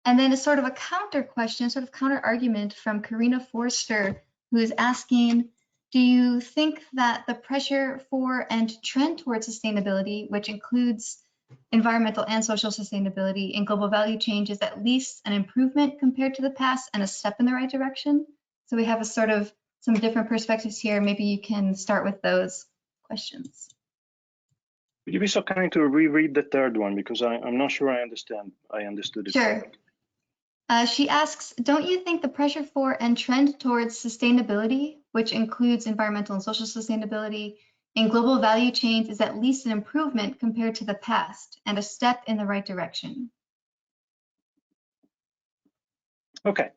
And then a sort of a counter question, sort of counter argument from Karina Forster, who is asking, do you think that the pressure for and trend towards sustainability, which includes environmental and social sustainability in global value change, is at least an improvement compared to the past and a step in the right direction? So we have a sort of some different perspectives here. Maybe you can start with those questions. Would you be so kind to reread the third one, because I'm not sure I understood it. Sure. She asks, don't you think the pressure for and trend towards sustainability, which includes environmental and social sustainability in global value chains, is at least an improvement compared to the past and a step in the right direction? Okay,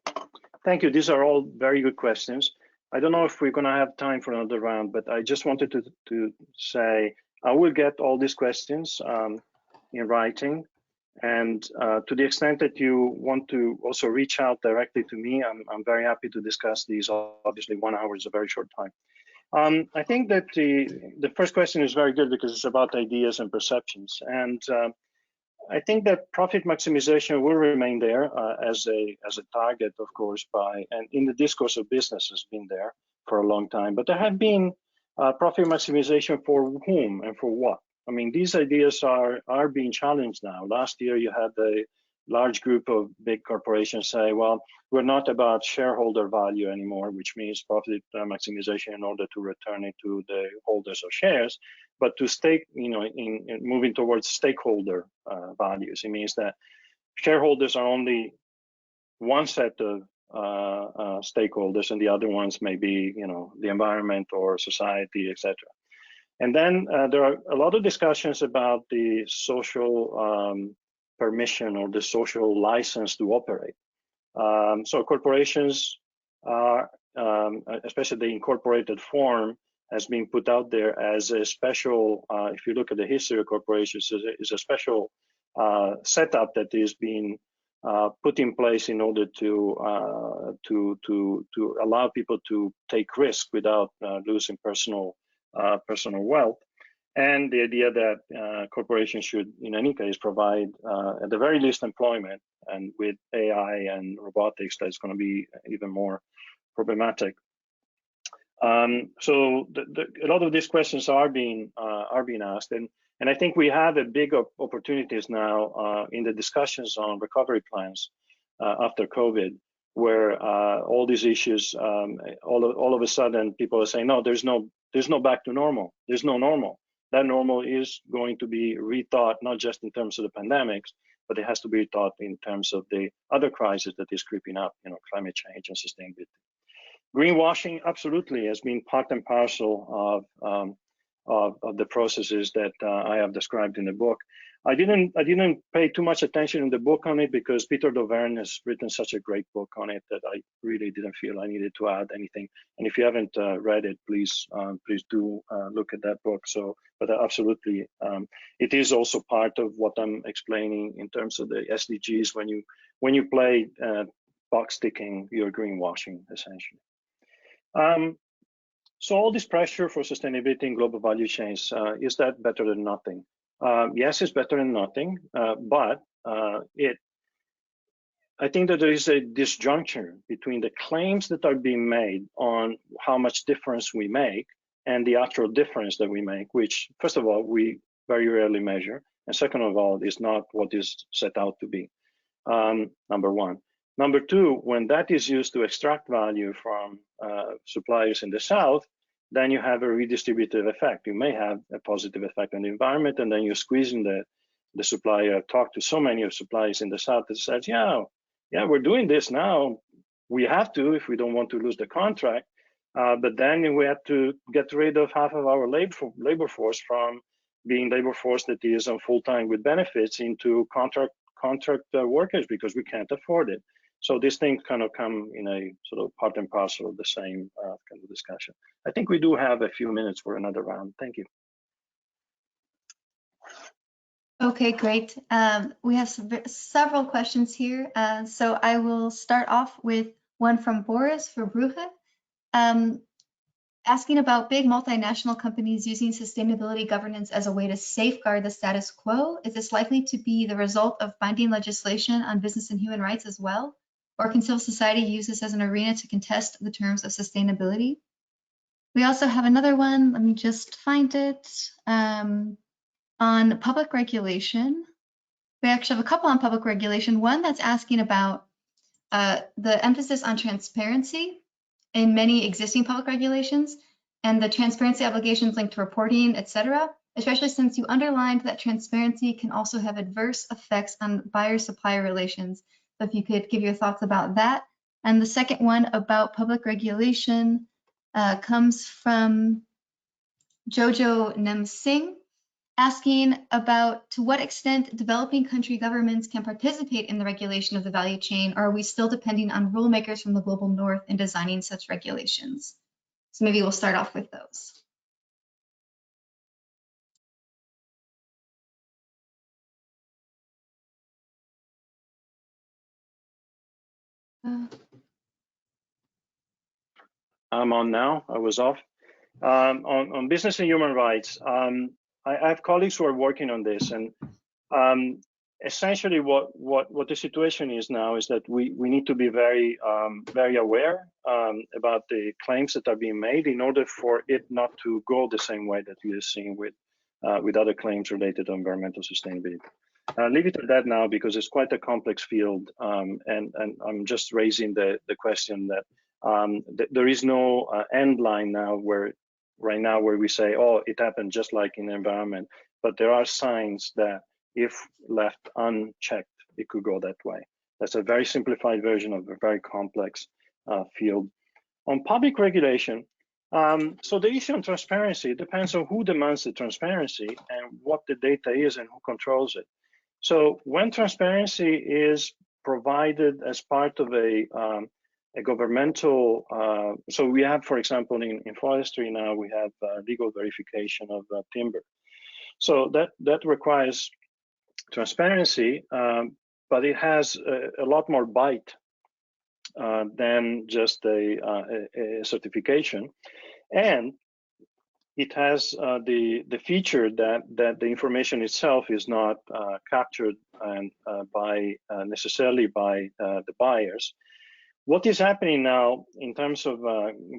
thank you. These are all very good questions. I don't know if we're going to have time for another round, but I just wanted to say I will get all these questions in writing. And to the extent that you want to also reach out directly to me, I'm very happy to discuss these. Obviously, 1 hour is a very short time. I think that the first question is very good because it's about ideas and perceptions, and I think that profit maximization will remain there as a target, of course, and in the discourse of business has been there for a long time. But there have been profit maximization for whom and for what? I mean, these ideas are being challenged now. Last year, you had a large group of big corporations say, well, we're not about shareholder value anymore, which means profit maximization in order to return it to the holders of shares, but to stake, in moving towards stakeholder values. It means that shareholders are only one set of stakeholders, and the other ones may be, the environment or society, etc. And then there are a lot of discussions about the social permission or the social license to operate. So corporations are, especially the incorporated form, has been put out there as a special, if you look at the history of corporations, is a special setup that is being put in place in order to allow people to take risk without losing personal wealth. And the idea that corporations should, in any case, provide at the very least employment, and with AI and robotics, that's going to be even more problematic. So a lot of these questions are being asked, and I think we have a big opportunities now in the discussions on recovery plans after COVID, where all these issues, all of a sudden, people are saying, no, there's no back to normal. There's no normal. That normal is going to be rethought, not just in terms of the pandemics, but it has to be thought in terms of the other crisis that is creeping up, climate change and sustainability. Greenwashing absolutely has been part and parcel of the processes that I have described in the book. I didn't pay too much attention in the book on it because Peter Doverne has written such a great book on it that I really didn't feel I needed to add anything. And if you haven't read it, please do look at that book. But absolutely, it is also part of what I'm explaining in terms of the SDGs. When you play box ticking, you're greenwashing essentially. So all this pressure for sustainability in global value chains, is that better than nothing? Yes, it's better than nothing, but I think that there is a disjuncture between the claims that are being made on how much difference we make and the actual difference that we make, which, first of all, we very rarely measure, and second of all, is not what is set out to be, number one. Number two, when that is used to extract value from suppliers in the South, then you have a redistributive effect. You may have a positive effect on the environment, and then you're squeezing the supplier. I've talked to so many of suppliers in the South that says, yeah, we're doing this now. We have to if we don't want to lose the contract, but then we have to get rid of half of our labor force from being labor force that is on full-time with benefits into contract workers because we can't afford it. So these things kind of come in a sort of part and parcel of the same kind of discussion. I think we do have a few minutes for another round. Thank you. Okay, great. We have several questions here. So I will start off with one from Boris Verbrugge, asking about big multinational companies using sustainability governance as a way to safeguard the status quo. Is this likely to be the result of binding legislation on business and human rights as well? Or can civil society use this as an arena to contest the terms of sustainability? We also have another one, let me just find it, on public regulation. We actually have a couple on public regulation. One that's asking about the emphasis on transparency in many existing public regulations and the transparency obligations linked to reporting, etc., especially since you underlined that transparency can also have adverse effects on buyer-supplier relations. So if you could give your thoughts about that. And the second one about public regulation comes from Jojo Nemsing, asking about to what extent developing country governments can participate in the regulation of the value chain, or are we still depending on rule makers from the global north in designing such regulations? So maybe we'll start off with those. I'm on now. I was off. On business and human rights, I have colleagues who are working on this, and essentially what the situation is now is that we need to be very aware about the claims that are being made in order for it not to go the same way that we are seeing with other claims related to environmental sustainability. Leave it at that now because it's quite a complex field, and I'm just raising the question that there is no end line now where we say, oh, it happened just like in the environment, but there are signs that if left unchecked, it could go that way. That's a very simplified version of a very complex field. On public regulation, so the issue on transparency depends on who demands the transparency and what the data is and who controls it. So when transparency is provided as part of a governmental, so we have, for example, in forestry now, we have legal verification of timber. So that requires transparency, but it has a lot more bite than just a certification, and it has the feature that the information itself is not captured and necessarily by the buyers. What is happening now in terms of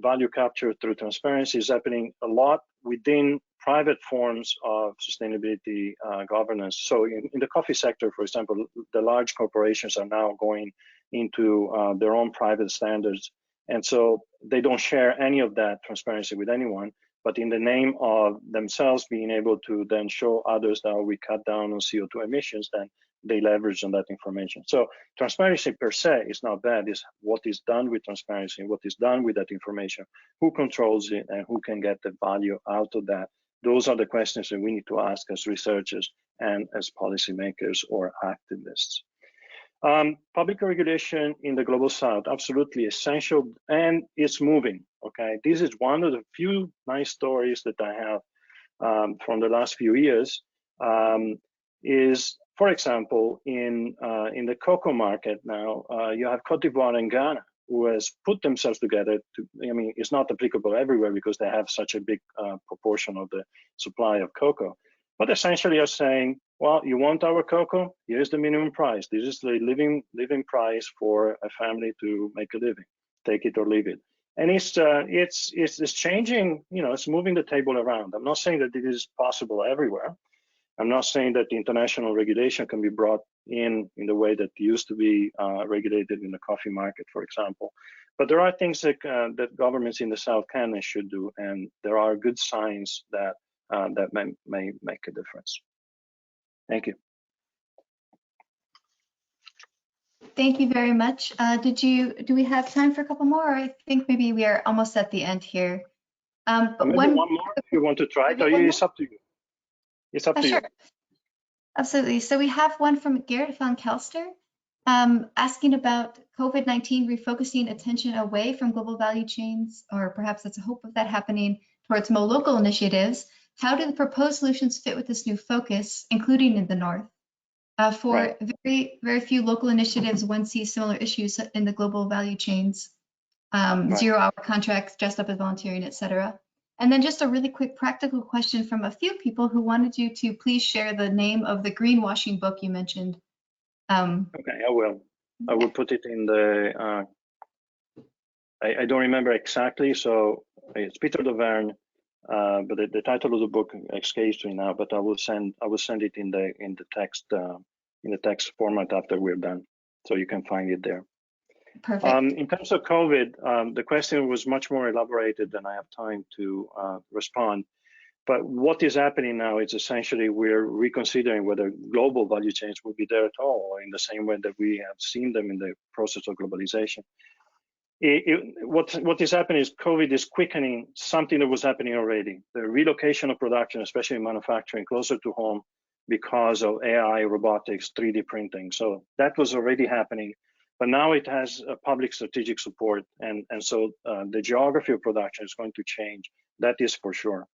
value capture through transparency is happening a lot within private forms of sustainability governance. So in the coffee sector, for example, the large corporations are now going into their own private standards. And so they don't share any of that transparency with anyone, but in the name of themselves being able to then show others that we cut down on CO2 emissions, then they leverage on that information. So transparency per se is not bad, it's what is done with transparency, what is done with that information, who controls it, and who can get the value out of that. Those are the questions that we need to ask as researchers and as policymakers or activists. Public regulation in the global south, absolutely essential, and it's moving, okay? This is one of the few nice stories that I have from the last few years, is, for example, in the cocoa market now, you have Cote d'Ivoire and Ghana, who has put themselves together to, I mean, it's not applicable everywhere because they have such a big proportion of the supply of cocoa, but essentially are saying, well, you want our cocoa? Here's the minimum price. This is the living price for a family to make a living. Take it or leave it. And it's changing, you know, it's moving the table around. I'm not saying that it is possible everywhere. I'm not saying that the international regulation can be brought in the way that used to be regulated in the coffee market, for example. But there are things that governments in the South can and should do, and there are good signs that may make a difference. Thank you. Thank you very much. Do we have time for a couple more? I think maybe we are almost at the end here. But maybe one more if you want to try it. It's up to you. It's up to you. Absolutely. So we have one from Gerrit van Kelster asking about COVID-19 refocusing attention away from global value chains, or perhaps that's a hope of that happening, towards more local initiatives. How do the proposed solutions fit with this new focus, including in the North? For very, very few local initiatives, one sees similar issues in the global value chains, zero-hour contracts, dressed up as volunteering, etc. And then just a really quick practical question from a few people who wanted you to please share the name of the greenwashing book you mentioned. Okay, I will. I will put it in the, I don't remember exactly, so it's Peter Leuven, but the title of the book escapes me now, but I will send it in the text format after we're done, so you can find it there. Perfect. In terms of COVID, the question was much more elaborated than I have time to respond. But what is happening now is essentially we're reconsidering whether global value chains will be there at all, or in the same way that we have seen them in the process of globalization. What is happening is COVID is quickening something that was happening already. The relocation of production, especially manufacturing, closer to home because of AI, robotics, 3D printing. So that was already happening. But now it has a public strategic support, and so the geography of production is going to change. That is for sure.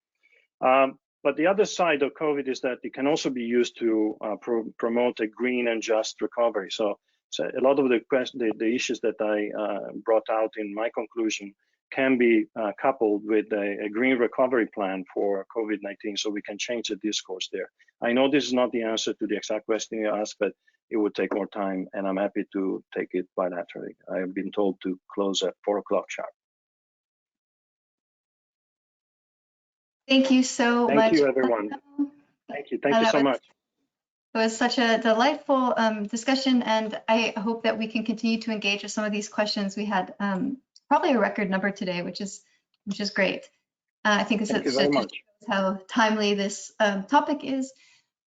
But the other side of COVID is that it can also be used to promote a green and just recovery. So a lot of the issues that I brought out in my conclusion can be coupled with a green recovery plan for COVID-19, so we can change the discourse there. I know this is not the answer to the exact question you asked, but it would take more time, and I'm happy to take it bilaterally. I have been told to close at 4 o'clock sharp. Thank you so much. Thank you, everyone. Thank you. Thank you so much. It was such a delightful discussion, and I hope that we can continue to engage with some of these questions. We had probably a record number today, which is great. I think it shows how timely this topic is.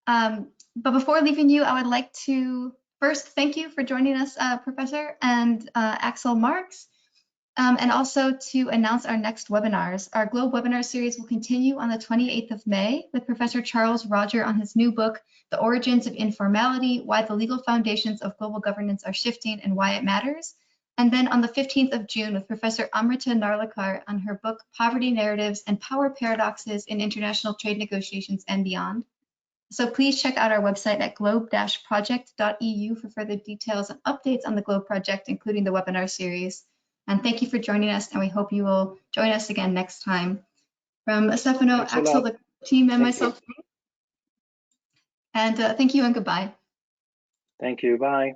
But before leaving you, I would like to first thank you for joining us, Professor, and Axel Marx, and also to announce our next webinars. Our Globe webinar series will continue on the 28th of May with Professor Charles Roger on his new book, The Origins of Informality, Why the Legal Foundations of Global Governance Are Shifting and Why It Matters. And then on the 15th of June with Professor Amrita Narlikar on her book, Poverty Narratives and Power Paradoxes in International Trade Negotiations and Beyond. So please check out our website at globe-project.eu for further details and updates on the Globe project, including the webinar series. And thank you for joining us, and we hope you will join us again next time. From Stefano, Axel, the team, and myself. And thank you and goodbye. Thank you. Bye.